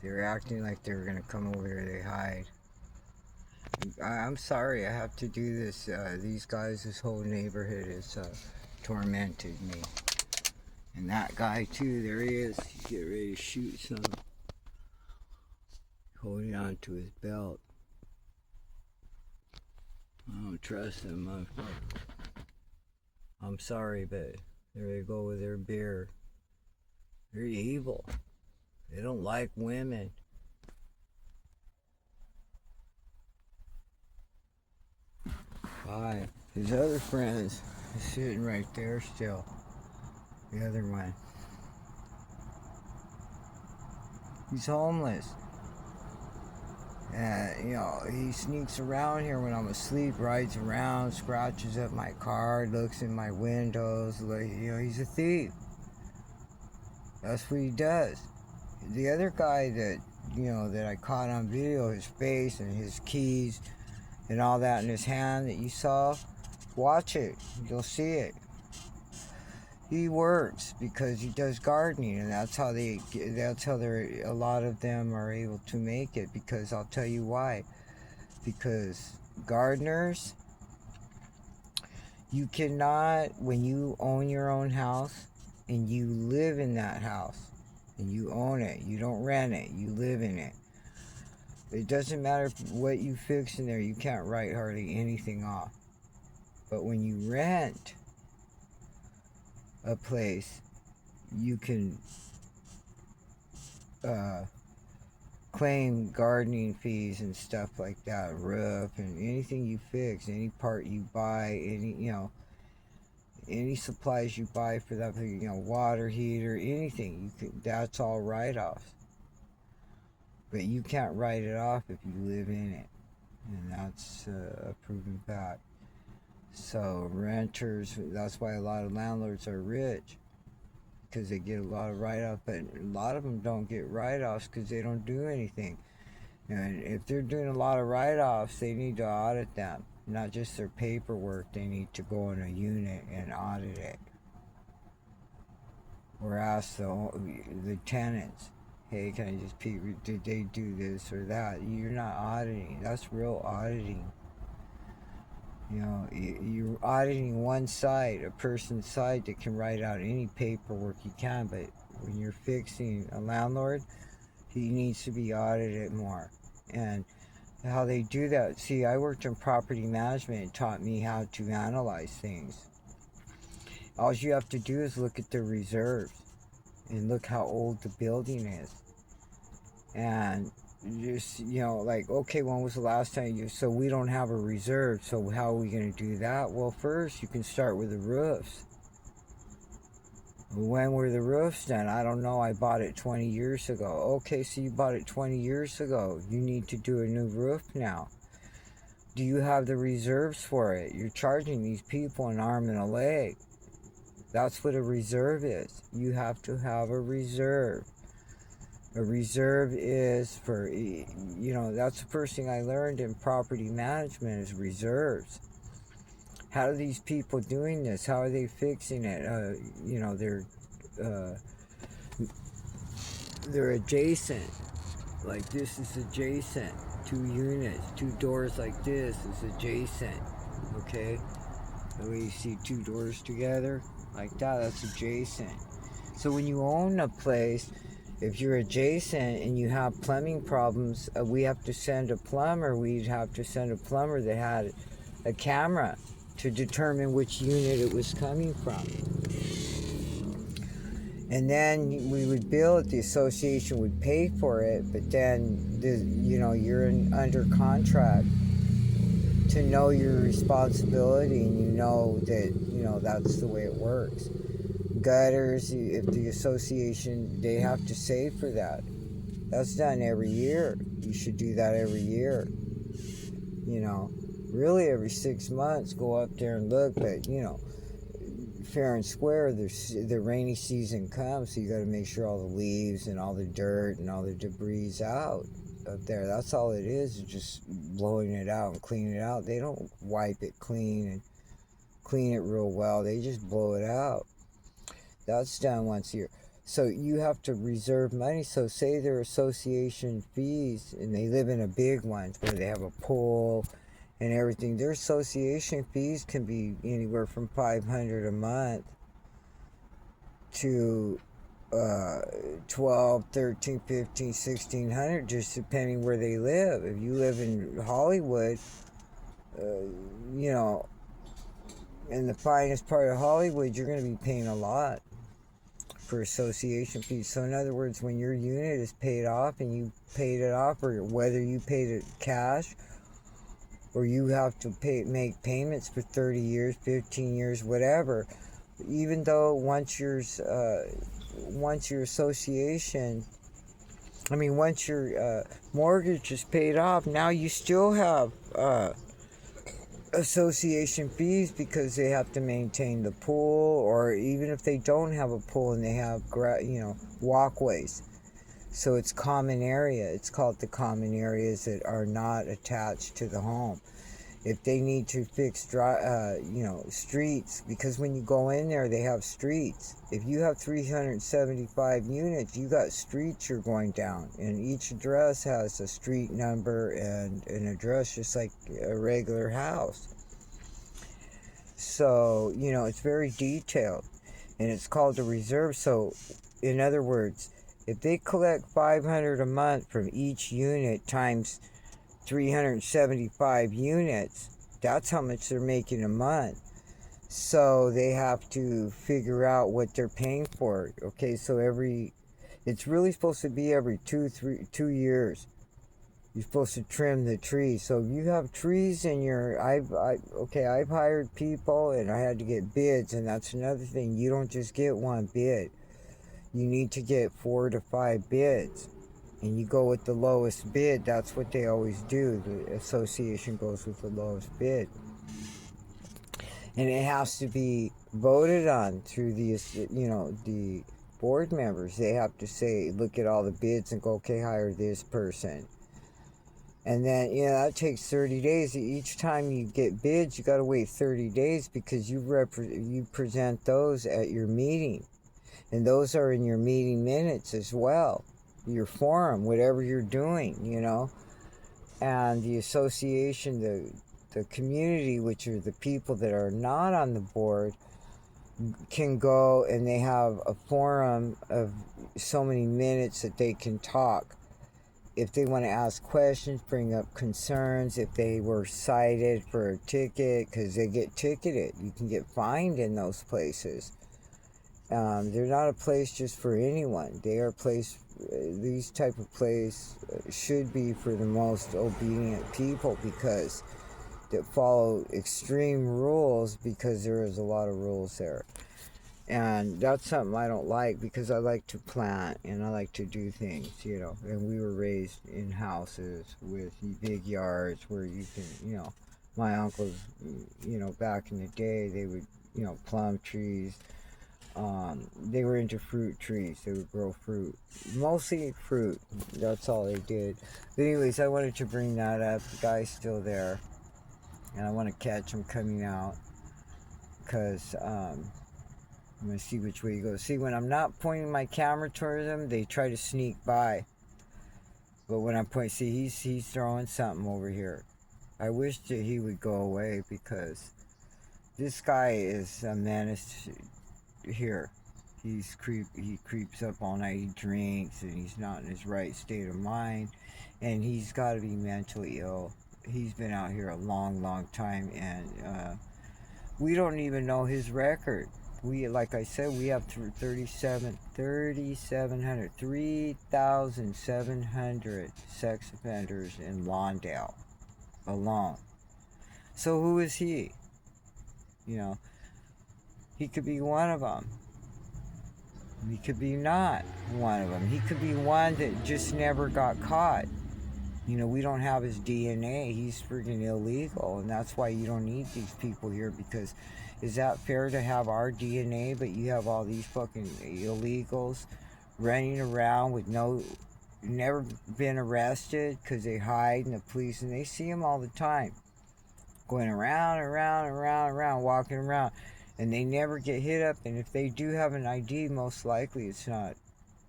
They were acting like they were gonna come over here. They hide. I'm sorry, I have to do this. These guys, this whole neighborhood has tormented me. And that guy too, there he is. He's getting ready to shoot some. Holding on to his belt. I don't trust them. I'm sorry, but there they go with their beer. They're evil. They don't like women. Bye. His other friends is sitting right there still. The other one. He's homeless. And, he sneaks around here when I'm asleep, rides around, scratches up my car, looks in my windows. He's a thief. That's what he does. The other guy that I caught on video, his face and his keys and all that in his hand that you saw, watch it. You'll see it. He works because he does gardening, and that's how a lot of them are able to make it, because I'll tell you why. Because gardeners, you cannot, when you own your own house and you live in that house and you own it, you don't rent it, you live in it. It doesn't matter what you fix in there, you can't write hardly anything off. But when you rent a place, you can claim gardening fees and stuff like that, roof and anything you fix, any part you buy, any supplies you buy for that, water heater, anything, that's all write-offs. But you can't write it off if you live in it, and that's a proven fact. So renters, that's why a lot of landlords are rich, because they get a lot of write-offs, but a lot of them don't get write-offs because they don't do anything. And if they're doing a lot of write-offs, they need to audit them. Not just their paperwork, they need to go in a unit and audit it. Or ask the tenants, hey, can I just peek, did they do this or that? You're not auditing. That's real auditing. You're auditing one side, a person's side that can write out any paperwork you can, but when you're fixing a landlord, he needs to be audited more. And how they do that, see, I worked in property management. It taught me how to analyze things. All you have to do is look at the reserves and look how old the building is. And just, okay, when was the last time so we don't have a reserve, so how are we going to do that? Well, first you can start with the roofs. When were the roofs done? I don't know. I bought it 20 years ago. Okay, so you bought it 20 years ago. You need to do a new roof now. Do you have the reserves for it? You're charging these people an arm and a leg. That's what a reserve is. You have to have a reserve. A reserve is for, that's the first thing I learned in property management is reserves. How are these people doing this? How are they fixing it? They're adjacent. Like this is adjacent. 2 units, 2 doors like this is adjacent. Okay? The way you see 2 doors together, like that's adjacent. So when you own a place, if you're adjacent and you have plumbing problems, we have to send a plumber. We'd have to send a plumber that had a camera to determine which unit it was coming from. And then we would bill it, the association would pay for it, but then, you're under contract to know your responsibility, and that, that's the way it works. Gutters, if the association, they have to save for that. That's done every year. You should do that every year. Really every 6 months, go up there and look, but fair and square, the rainy season comes, so you got to make sure all the leaves and all the dirt and all the debris out up there. That's all it is just blowing it out and cleaning it out. They don't wipe it clean and clean it real well. They just blow it out. That's done once a year. So you have to reserve money. So say their association fees, and they live in a big one where they have a pool and everything. Their association fees can be anywhere from $500 a month to 12, 13, 15, 1600, just depending where they live. If you live in Hollywood, you know, in the finest part of Hollywood, you're going to be paying a lot for association fees. So in other words, when your unit is paid off and you paid it off, or whether you paid it cash or you have to make payments for 30 years, 15 years, whatever, even though once your association, once your mortgage is paid off, now you still have association fees because they have to maintain the pool, or even if they don't have a pool and they have walkways. So it's common area. It's called the common areas that are not attached to the home. If they need to fix streets, because when you go in there, they have streets. If you have 375 units, you got streets you're going down, and each address has a street number and an address, just like a regular house. So, it's very detailed, and it's called a reserve. So, in other words, if they collect $500 a month from each unit times 375 units, that's how much they're making a month. So they have to figure out what they're paying for. Okay, so it's really supposed to be every 2 years. You're supposed to trim the trees. So if you have trees in I've hired people and I had to get bids, and that's another thing. You don't just get one bid. You need to get 4 to 5 bids. And you go with the lowest bid. That's what they always do. The association goes with the lowest bid. And it has to be voted on through the board members. They have to look at all the bids and go, okay, hire this person. And then, that takes 30 days. Each time you get bids, you got to wait 30 days because you present those at your meeting. And those are in your meeting minutes as well. Your forum, whatever you're doing, and the association, the community, which are the people that are not on the board, can go and they have a forum of so many minutes that they can talk. If they want to ask questions, bring up concerns, if they were cited for a ticket, because they get ticketed, you can get fined in those places. They're not a place just for anyone. They are a place. These type of place should be for the most obedient people, because that follow extreme rules, because there is a lot of rules there. And that's something I don't like, because I like to plant and I like to do things, and we were raised in houses with big yards where you can, my uncles, back in the day, they would, plum trees. They were into fruit trees. They would grow fruit, mostly fruit. That's all they did. But anyways, I wanted to bring that up. The guy's still there, and I want to catch him coming out, because I'm gonna see which way he goes. See, when I'm not pointing my camera towards him, they try to sneak by. But when I'm pointing, see, he's throwing something over here. I wish that he would go away, because this guy is a menace. Here, he creeps up all night. He drinks, and he's not in his right state of mind, and he's got to be mentally ill. He's been out here a long time, and we don't even know his record. Like I said, we have 3,700 sex offenders in Lawndale alone. So who is he? He could be one of them. He could be not one of them. He could be one that just never got caught. We don't have his DNA. He's freaking illegal, and that's why you don't need these people here, because is that fair to have our DNA, but you have all these fucking illegals running around with never been arrested, because they hide in the police, and they see them all the time, going around, walking around. And they never get hit up, and if they do have an ID, most likely it's not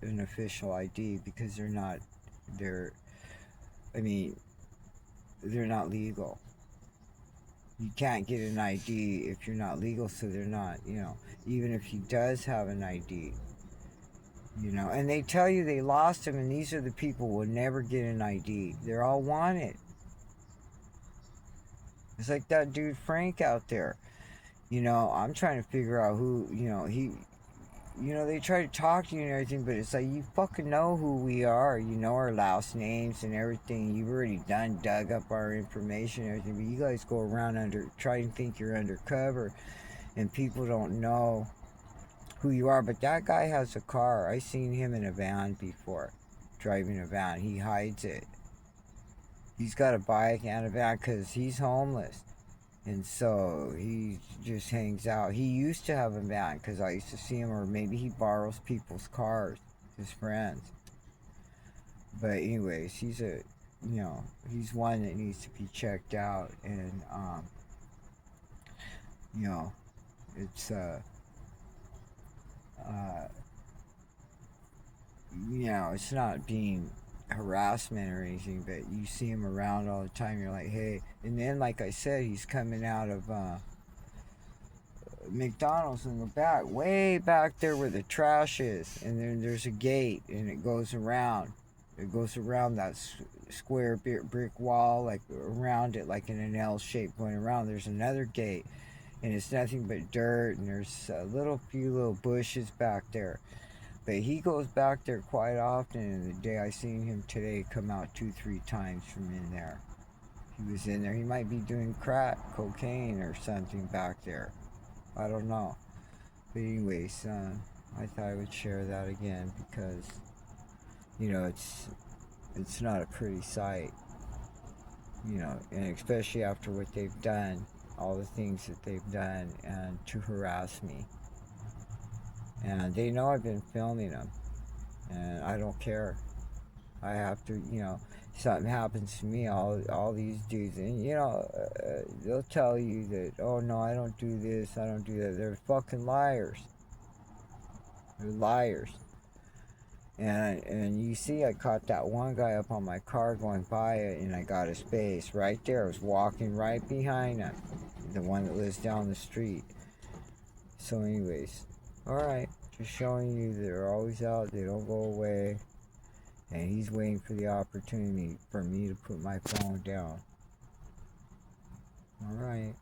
an official ID, because they're, I mean, they're not legal. You can't get an ID if you're not legal, so they're not, even if he does have an ID, and they tell you they lost him, and these are the people who will never get an ID. They're all wanted. It's like that dude Frank out there. I'm trying to figure out who, they try to talk to you and everything, but it's like, you fucking know who we are. You know our last names and everything. You've already dug up our information and everything, but you guys go around try and think you're undercover, and people don't know who you are. But that guy has a car. I seen him in a van before, driving a van. He hides it. He's got a bike and a van because he's homeless. And so he just hangs out. He used to have a van because I used to see him, or maybe he borrows people's cars, his friends. But anyways, he's one that needs to be checked out. And, it's, it's not being harassment or anything, but you see him around all the time. You're like, hey. And then, like I said, he's coming out of McDonald's in the back, way back there where the trash is, and then there's a gate, and it goes around that square brick wall, like around it, like in an L shape going around. There's another gate, and it's nothing but dirt, and there's a few little bushes back there. But he goes back there quite often, and the day I seen him today, come out 2-3 times from in there. He was in there. He might be doing crack, cocaine, or something back there. I don't know. But anyways, I thought I would share that again because, it's not a pretty sight. And especially after what they've done, all the things that they've done, and to harass me. And they know I've been filming them, and I don't care. I have to, something happens to me, all these dudes, and they'll tell you that, oh no, I don't do this, I don't do that. They're fucking liars. They're liars. And you see, I caught that one guy up on my car going by it, and I got his face right there. I was walking right behind him, the one that lives down the street. So anyways, alright, just showing you they're always out, they don't go away. And he's waiting for the opportunity for me to put my phone down. Alright.